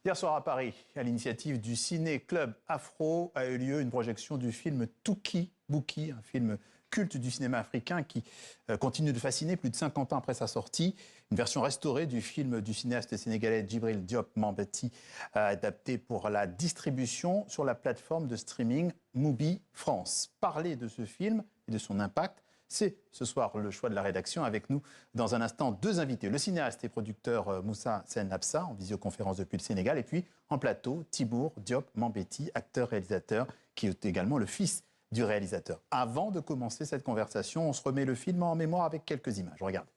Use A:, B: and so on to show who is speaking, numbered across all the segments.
A: Hier soir à Paris, à l'initiative du Ciné Club Afro, a eu lieu une projection du film Touki Bouki, un film culte du cinéma africain qui continue de fasciner plus de 50 ans après sa sortie. Une version restaurée du film du cinéaste sénégalais Djibril Diop Mambéty, adapté pour la distribution sur la plateforme de streaming Mubi France. Parler de ce film et de son impact, c'est ce soir le choix de la rédaction. Avec nous, dans un instant, deux invités. Le cinéaste et producteur Moussa Sen Absa, en visioconférence depuis le Sénégal. Et puis, en plateau, Tibour Diop Mambéty, acteur-réalisateur, qui est également le fils du réalisateur. Avant de commencer cette conversation, on se remet le film en mémoire avec quelques images. Regardez.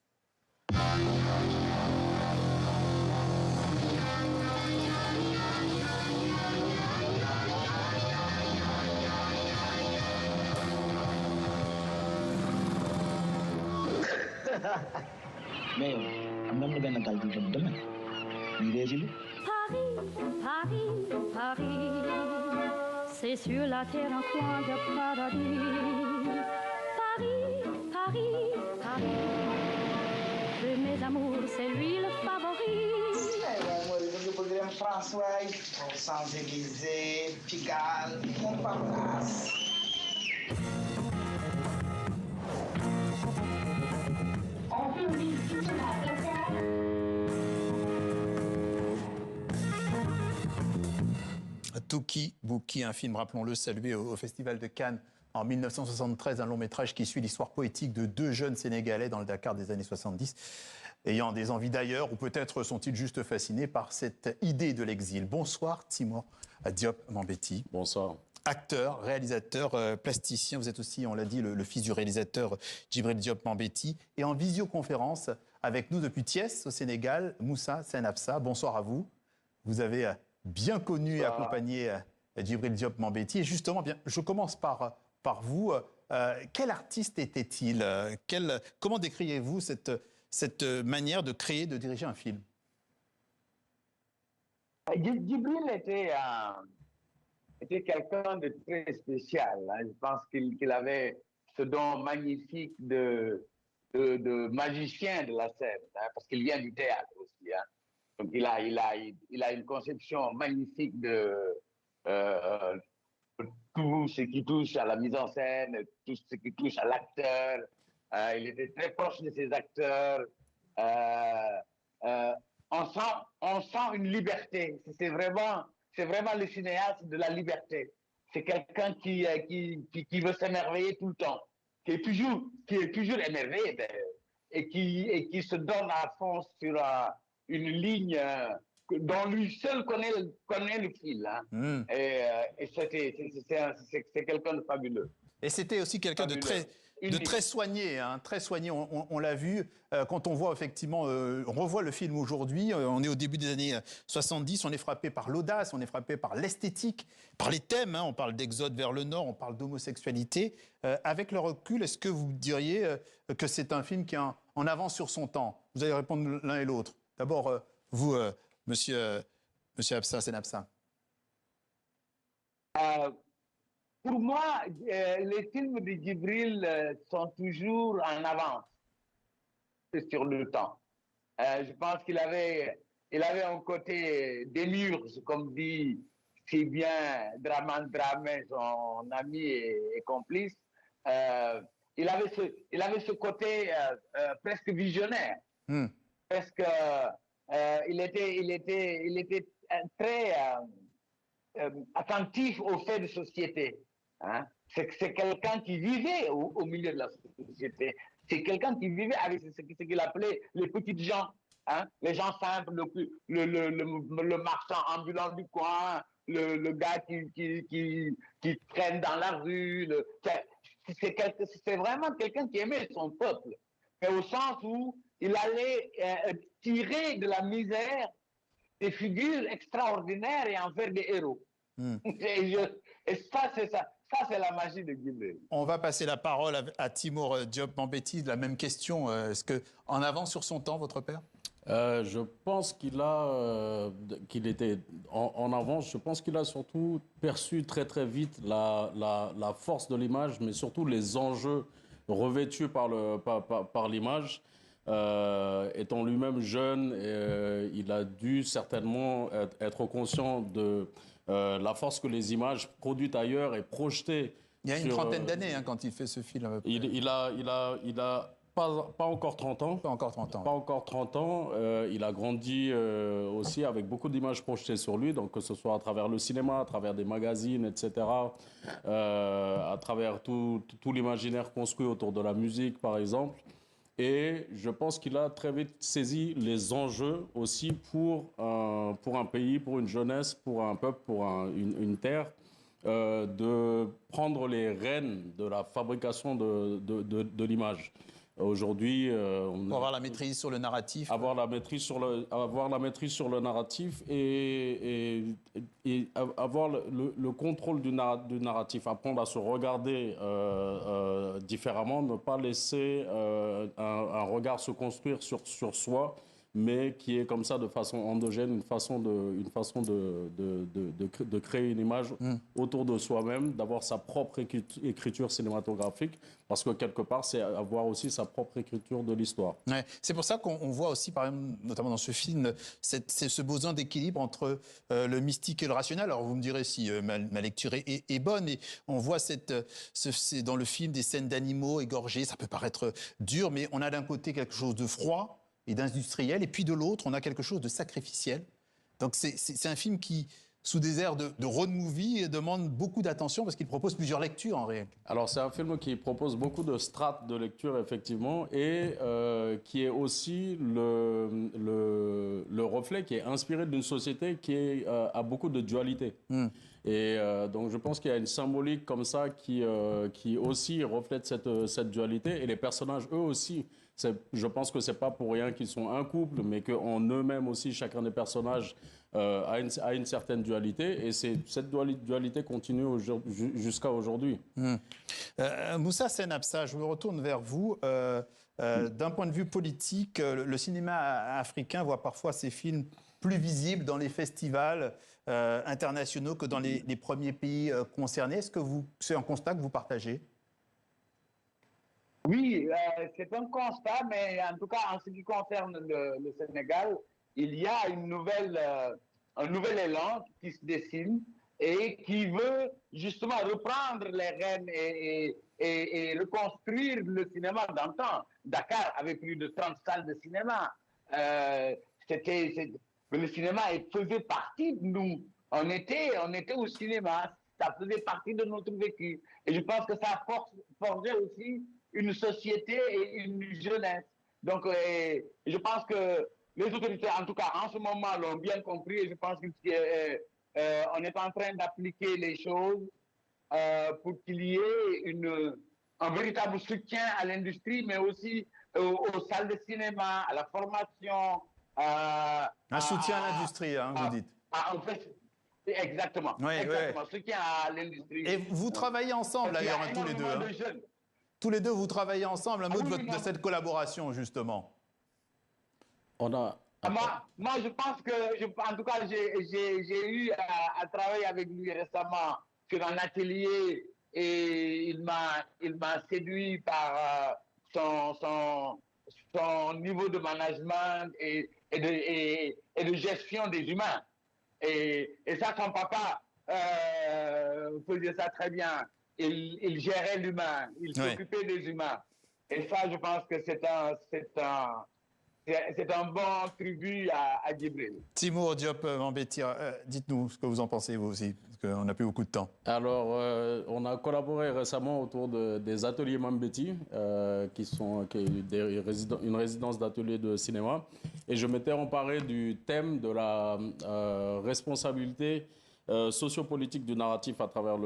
B: Mais am na benn gaal gi dem demain ñu résilé.
C: Paris, Paris, c'est sur la terre un coin de paradis. Paris, de mes amours, c'est lui le favori.
D: Moi, je veux dire François, Champs-Élysées, Pigalle, Montparnasse.
C: On peut visiter la
A: Touki Bouki, un film, rappelons-le, salué au Festival de Cannes en 1973, un long métrage qui suit l'histoire poétique de deux jeunes Sénégalais dans le Dakar des années 70, ayant des envies d'ailleurs, ou peut-être sont-ils juste fascinés par cette idée de l'exil. Bonsoir Timor Diop Mambéty.
E: Bonsoir.
A: Acteur, réalisateur, plasticien, vous êtes aussi, on l'a dit, le fils du réalisateur Djibril Diop Mambéty. Et en visioconférence avec nous depuis Thiès, au Sénégal, Moussa Sen Absa. Bonsoir à vous. Vous avez bien connu et accompagné Djibril Diop Mambéty. Et justement, bien, je commence par vous. Quel artiste était-il? Comment décririez-vous cette manière de créer, de diriger un film?
D: Djibril était quelqu'un de très spécial. Hein. Je pense qu'il avait ce don magnifique de magicien de la scène, hein, parce qu'il vient du théâtre aussi. Hein. Donc il a une conception magnifique de tout ce qui touche à la mise en scène, tout ce qui touche à l'acteur. Il était très proche de ses acteurs. On sent une liberté. C'est vraiment le cinéaste de la liberté. C'est quelqu'un qui veut s'émerveiller tout le temps, qui est toujours émerveillé et qui se donne à fond sur une ligne dont lui seul connaît le fil. Hein. Et c'est quelqu'un de fabuleux.
A: Et c'était aussi quelqu'un de très soigné, hein, très soigné. On l'a vu quand on voit effectivement, on revoit le film aujourd'hui. On est au début des années 70. On est frappé par l'audace, on est frappé par l'esthétique, par les thèmes. Hein, on parle d'exode vers le nord, on parle d'homosexualité. Avec le recul, est-ce que vous diriez que c'est un film qui est en avance sur son temps? Vous allez répondre l'un et l'autre. D'abord, vous, Monsieur Absa, Sen Absa.
D: Pour moi, les films de Djibril sont toujours en avance sur le temps. Je pense qu'il avait un côté démiurge, comme dit si bien Draman Dramé, son ami et complice. Il avait ce côté presque visionnaire, presque. Il était très attentif aux faits de société. Hein? C'est quelqu'un qui vivait au milieu de la société. C'est quelqu'un qui vivait avec ce qu'il appelait les petites gens. Hein? Les gens simples, le marchand ambulant du coin, le gars qui traîne dans la rue. C'est vraiment quelqu'un qui aimait son peuple. Mais au sens où il allait tirer de la misère des figures extraordinaires et en faire des héros. Et ça, c'est ça. Ça, c'est la magie de Djibril.
A: On va passer la parole à Timor Diop Mambéty. La même question. Est-ce qu'en avance sur son temps, votre père?
E: Je pense qu'il était en avance. Je pense qu'il a surtout perçu très très vite la force de l'image, mais surtout les enjeux revêtus par l'image. étant lui-même jeune, il a dû certainement être conscient de la force que les images produites ailleurs et projetées.
A: Il y a une trentaine d'années quand il fait ce film.
E: Il a pas encore 30 ans.
A: Pas encore 30 ans.
E: Pas encore 30 ans. Il a grandi aussi avec beaucoup d'images projetées sur lui, donc que ce soit à travers le cinéma, à travers des magazines, etc., à travers tout l'imaginaire construit autour de la musique, par exemple. Et je pense qu'il a très vite saisi les enjeux aussi pour un pays, pour une jeunesse, pour un peuple, pour une terre, de prendre les rênes de la fabrication de l'image. Aujourd'hui,
A: pour avoir la maîtrise sur le narratif.
E: Avoir la maîtrise sur le narratif et avoir le contrôle du narratif, apprendre à se regarder différemment, ne pas laisser un regard se construire sur soi, mais qui est comme ça de façon endogène, une façon de créer une image autour de soi-même, d'avoir sa propre écriture cinématographique, parce que quelque part, c'est avoir aussi sa propre écriture de l'histoire.
A: Ouais. C'est pour ça qu'on voit aussi, par exemple, notamment dans ce film, ce besoin d'équilibre entre le mystique et le rationnel. Alors vous me direz si ma lecture est bonne, et on voit dans le film des scènes d'animaux égorgés, ça peut paraître dur, mais on a d'un côté quelque chose de froid et d'industriel, et puis de l'autre, on a quelque chose de sacrificiel. Donc c'est un film qui, sous des airs de road movie, demande beaucoup d'attention parce qu'il propose plusieurs lectures en réalité.
E: Alors c'est un film qui propose beaucoup de strates de lecture, effectivement, et qui est aussi le reflet, qui est inspiré d'une société qui a beaucoup de dualité. Et donc je pense qu'il y a une symbolique comme ça qui aussi reflète cette dualité, et les personnages, eux aussi, je pense que c'est pas pour rien qu'ils sont un couple, mais qu'en eux-mêmes aussi, chacun des personnages a une certaine dualité, et cette dualité continue jusqu'à aujourd'hui.
A: Moussa Senabsa, je me retourne vers vous. D'un point de vue politique, le cinéma africain voit parfois ses films plus visibles dans les festivals internationaux que dans les premiers pays concernés. Est-ce que c'est un constat que vous partagez ?
D: Oui, c'est un constat, mais en tout cas, en ce qui concerne le Sénégal, il y a un nouvel élan qui se dessine et qui veut justement reprendre les rênes et reconstruire le cinéma d'antan. Dakar avait plus de 30 salles de cinéma. Le cinéma faisait partie de nous. On était au cinéma, ça faisait partie de notre vécu. Et je pense que ça a forgé aussi une société et une jeunesse. Donc, je pense que les autorités, en tout cas en ce moment, l'ont bien compris, et je pense qu'on est en train d'appliquer les choses pour qu'il y ait un véritable soutien à l'industrie, mais aussi aux salles de cinéma, à la formation.
A: Un soutien à l'industrie, vous dites.
D: En fait, exactement.
A: Oui,
D: exactement. Soutien à l'industrie.
A: Et vous travaillez ensemble, d'ailleurs, tous les deux. Tous les deux, vous travaillez ensemble. Un mot de cette collaboration, justement.
D: Moi, je pense que, en tout cas, j'ai eu à travailler avec lui récemment sur un atelier, et il m'a séduit par son niveau de management et de gestion des humains. Et ça, son papa faisait ça très bien. Il gérait l'humain, il s'occupait des humains. Et ça, je pense que c'est un bon tribut à Djibril.
A: Timur Diop Mambéty, dites-nous ce que vous en pensez, vous aussi, parce qu'on n'a plus beaucoup de temps.
E: Alors, on a collaboré récemment autour des ateliers Mambéty, qui est une résidence d'ateliers de cinéma. Et je m'étais emparé du thème de la responsabilité sociopolitique du narratif à travers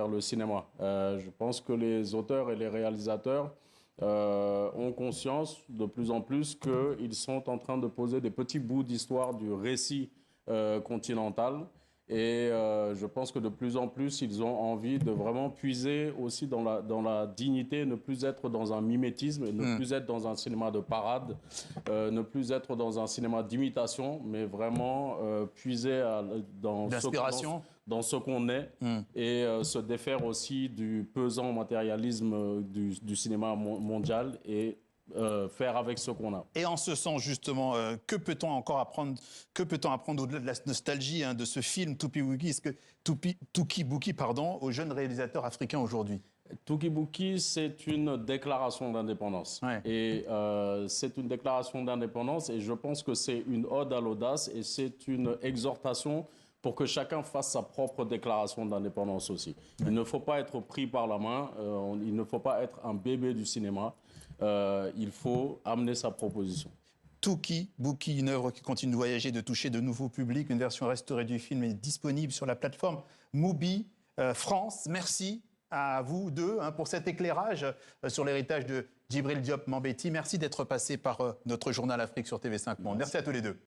E: le cinéma. Je pense que les auteurs et les réalisateurs ont conscience de plus en plus qu'ils sont en train de poser des petits bouts d'histoire du récit continental. Et je pense que de plus en plus, ils ont envie de vraiment puiser aussi dans la dignité, ne plus être dans un mimétisme, ne plus être dans un cinéma de parade, ne plus être dans un cinéma d'imitation, mais vraiment puiser dans ce qu'on est et se défaire aussi du pesant matérialisme du cinéma mondial et faire avec ce qu'on a.
A: Et en ce sens, justement, que peut-on encore apprendre, au-delà de la nostalgie de ce film Touki Bouki, aux jeunes réalisateurs africains aujourd'hui?
E: Touki Bouki, c'est une déclaration d'indépendance.
A: Ouais.
E: Et c'est une déclaration d'indépendance et je pense que c'est une ode à l'audace et c'est une exhortation pour que chacun fasse sa propre déclaration d'indépendance aussi. Ouais. Il ne faut pas être pris par la main, il ne faut pas être un bébé du cinéma, il faut amener sa proposition.
A: Touki Bouki, une œuvre qui continue de voyager, de toucher de nouveaux publics. Une version restaurée du film est disponible sur la plateforme Mubi France. Merci à vous deux pour cet éclairage sur l'héritage de Djibril Diop Mambéty. Merci d'être passé par notre journal Afrique sur TV5 Monde. Merci à tous les deux.